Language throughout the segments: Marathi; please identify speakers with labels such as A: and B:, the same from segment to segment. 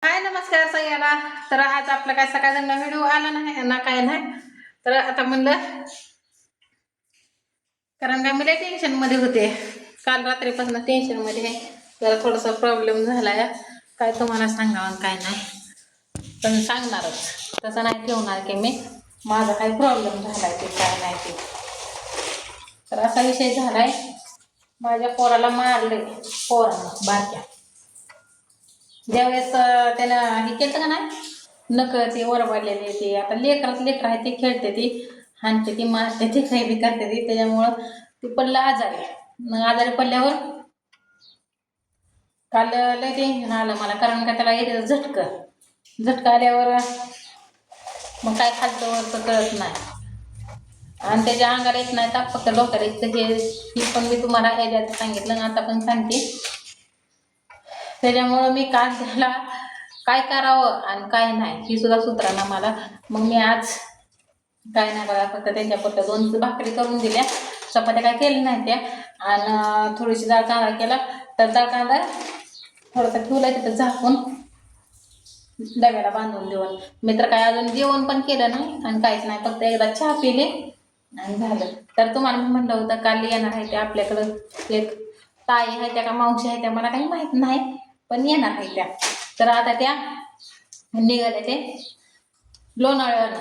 A: हाय नमस्कार सगळ्यांना. तर आज आपला काय सकाळचा व्हिडिओ आला नाही ना काय नाही. तर आता म्हणलं कारण का मी लय टेन्शन मध्ये होते. काल रात्रीपासून टेन्शन मध्ये आहे. जरा थोडासा प्रॉब्लेम झालाय. काय तुम्हाला सांगावं काय नाही पण सांगणारच. तसं नाही ठेवणार की मी माझा काही प्रॉब्लेम झालाय ते काय नाही ते. तर असा विषय झालाय, माझ्या पोराला मारले पोरानं बारक्या. ज्यावेळेस त्यानं हे केलं का नाही नक ते वरबाडलेले ते आता लेकर आहे ते खेळते ती हाणते ती मारते ती काही बी करते ती त्याच्यामुळं ती पडलं आजारी. मग आजारी पडल्यावर काल लय टेन्शन आलं मला कारण का त्याला येते झटका आल्यावर मग काय खालचं वरचं कळत नाही आणि त्याच्या अंगाला येत नाही ताप फक्त डोक्याला येतं. ही पण मी तुम्हाला ह्याच्यात सांगितलं आणि आता पण सांगते. त्याच्यामुळं मी काल त्याला काय करावं आणि काय नाही ही सुद्धा सुचना मला. मग मी आज काय नाही बघा फक्त त्यांच्यापुरत्या 2 भाकरी करून दिल्या. चपात्या काय केल्या नाही त्या आणि थोडीशी डाळ कांदा केला. तर डाळ कांदा थोडासा ठेवला तिथं झाकून डब्याला बांधून देऊन. मी तर काय अजून जेवण पण केलं नाही आणि काहीच नाही, फक्त एकदा चहा पिले आणि झालं. तर तुम्हाला मी म्हणलं होतं काल येणार आहे ते आपल्याकडं एक ताई आहे त्या का मावशी आहे त्या मला काही माहीत नाही पण येणार आहे त्या. तर आता त्या निघाल्या ते लोणावळ्याला.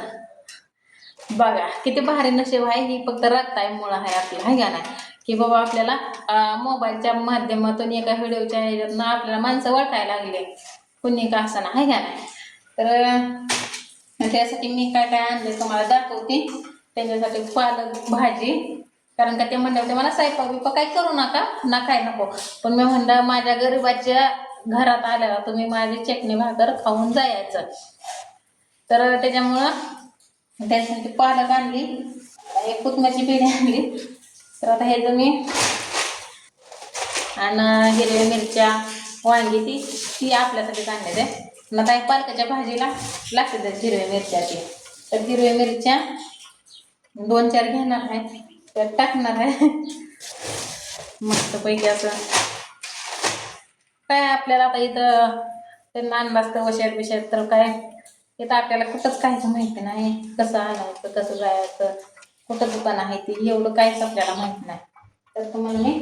A: बघा किती भारी नशीब आहे. ही फक्त रक्तामुळं आहे आपलं आहे का नाही की बाबा आपल्याला मोबाईलच्या माध्यमातून एका व्हिडिओच्या ह्याच्यातून आपल्याला माणसं ओळखायला लागले कुणी का असताना आहे का नाही. तर त्यासाठी मी काय काय आणले तुम्हाला दाखवते. त्यांच्यासाठी पालक भाजी कारण का ते म्हणले होते मला स्वयंपाक बिपाक काही करू नका ना काय नको. पण मी म्हणलं माझ्या गरिबाच्या घरात आल्यावर तुम्ही माझी चटणी भाकर खाऊन जायचं. तर त्याच्यामुळं त्याच्यासाठी पालक आणली, एक पुतण्याची पेढी आणली. तर आता हे मी आणि हिरव्या मिरच्या वांगी ती आपल्यासाठी आणले ते ना काही पालकाच्या भाजीला लागते त्या हिरव्या मिरच्या ती. तर हिरव्या मिरच्या 2-4 घेणार आहे त्यात टाकणार आहे मस्तपैकी. असं काय आपल्याला आता इथं त्यांना आणलं असतं वशात तर काय इथं आपल्याला कुठंच काहीच माहिती नाही. कसं आणायचं कसं जायचं कुठं दुकान आहे ती एवढं काहीच आपल्याला माहिती नाही. तर तुम्हाला मी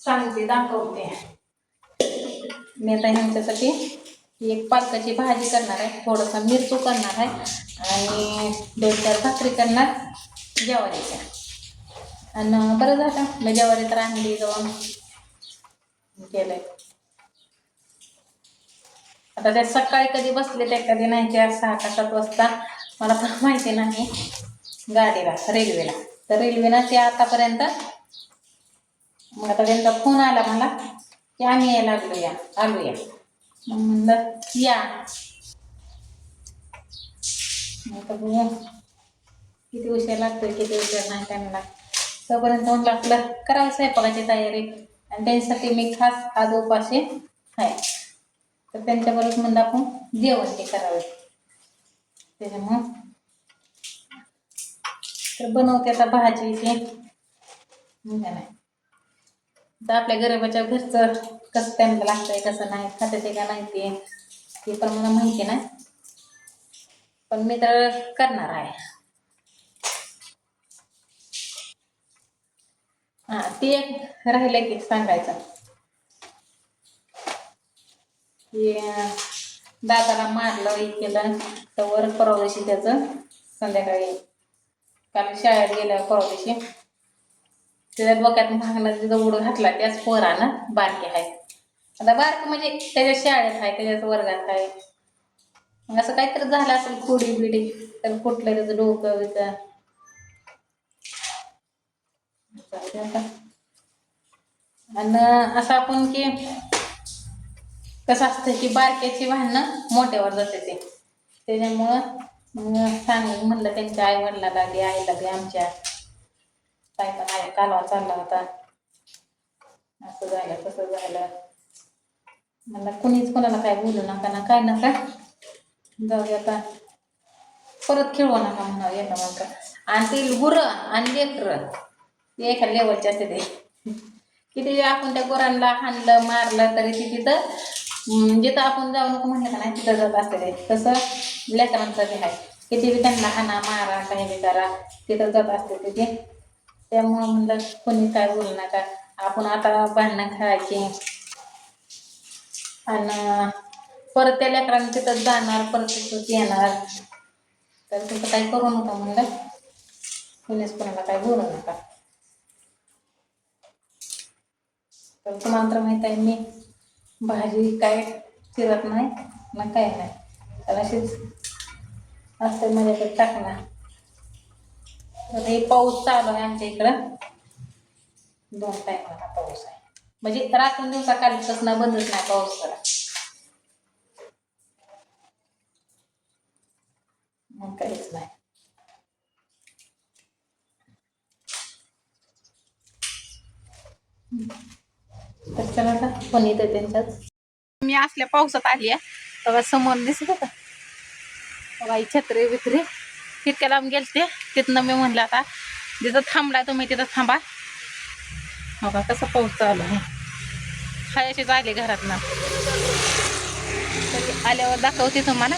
A: सांगते दाखवते. मी आता ह्यांच्यासाठी एक पालकाची भाजी करणार आहे, थोडासा मिरचू करणार आहे आणि 2-4 भाकरी करणार ज्वारीच्या. आणि बरं झालं मी ज्वारी तर आणली जाऊन केलंय. आता त्या सकाळी कधी बसले त्या कधी नाही त्या 6 का 7 वाजता मला पण माहिती नाही गाडीला रेल्वेला. तर रेल्वेनं ते आतापर्यंत मग आता त्यांचा फोन आला मला की आम्ही यायला आलूया. मग म्हणलं या. आता बघू किती उशीर लागतोय किती उशीर नाही त्यांना. तोपर्यंत म्हणलं आपलं करावं स्वयंपाकाची तयारी आणि त्यांच्यासाठी मी खास आज उपाशी आहे. तर त्यांच्याबरोबर म्हणलं आपण जेवण ते करावे. त्याच्यामुळं तर बनवते आता भाजी ते नाही तर आपल्या गरिबाच्या घरचं कसं त्यांना लागतंय कसं नाही खाते ते का नाही ते पण मला माहिती नाही. पण मी तर करणार आहे. ते एक राहिलं की सांगायचं की दादाला मारलं हे केलं तर वर परवा दिवशी त्याचं संध्याकाळी काल शाळेत गेल्यावर परवा दिवशी त्याच्या डोक्यात भांगणं तिथं उडून घातला त्याच पोरानं बारके आहे. आता बारक म्हणजे त्याच्या शाळेत आहे त्याच्याच वर्गात आहे. मग असं काहीतरी झालं असेल खोडी बिडी तर फुटलं त्याचं डोकं बिकं. आणि असं आपण की कसं असतं की बारक्याची भांडणं मोठ्यावर जाते ते. त्याच्यामुळं सांग म्हणलं त्यांच्या आई वडिलाला आईला बी आमच्या काय पण आहे कालवा चालला होता असं झालं तसं झालं. मला कुणीच कोणाला काय बोलू नका ना काय नका जाऊ दे आता परत खेळू नका म्हणावं येतं मग. आणि ते गुरं आणि लेकरं ते एका लेवलचे असते ते किती वेळा आपण त्या गुरांना हाणलं मारलं तरी ती तिथं जिथं आपण जाऊ नको म्हणलं का नाही तिथं जात असते. तसं लेकरांचं बी आहे. किती बी त्यांना हाना मारा काही बी करा तिथं जात असते तिथे. त्यामुळं म्हणलं कोणी काय बोलू नका. आपण आता भांडणं खेळायची आणि परत त्या लेकरांना तिथं जाणार परत तिथंच येणार. तर तिथं काही करू नका म्हणलं. कोणीच कोणाला काही बोलू नका. तर तुम्हाला तर माहित आहे मी भाजी काय चिरत नाही ना काय नाही. तर अशीच असते माझ्याकडे टाकणार. तर हे पाऊस चालू आहे आमच्या इकडं. 2 टायमाला पाऊस आहे. म्हणजे रात्र दिवसा कालपासून बंदच नाही पाऊस करा. मग काहीच नाही. तर चला आता पण येतं त्यांच्यात. मी असल्या पावसात आली आहे. बघा समोर दिसत होता बघा ही छत्री बित्री तितक्या लांब गेलते. तिथनं मी म्हणलं आता जिथं थांबलाय तुम्ही तिथं थांबा. बघा कसं पाऊस चालू आहे. खायचीच आले घरात ना तरी आल्यावर दाखवते तुम्हाला.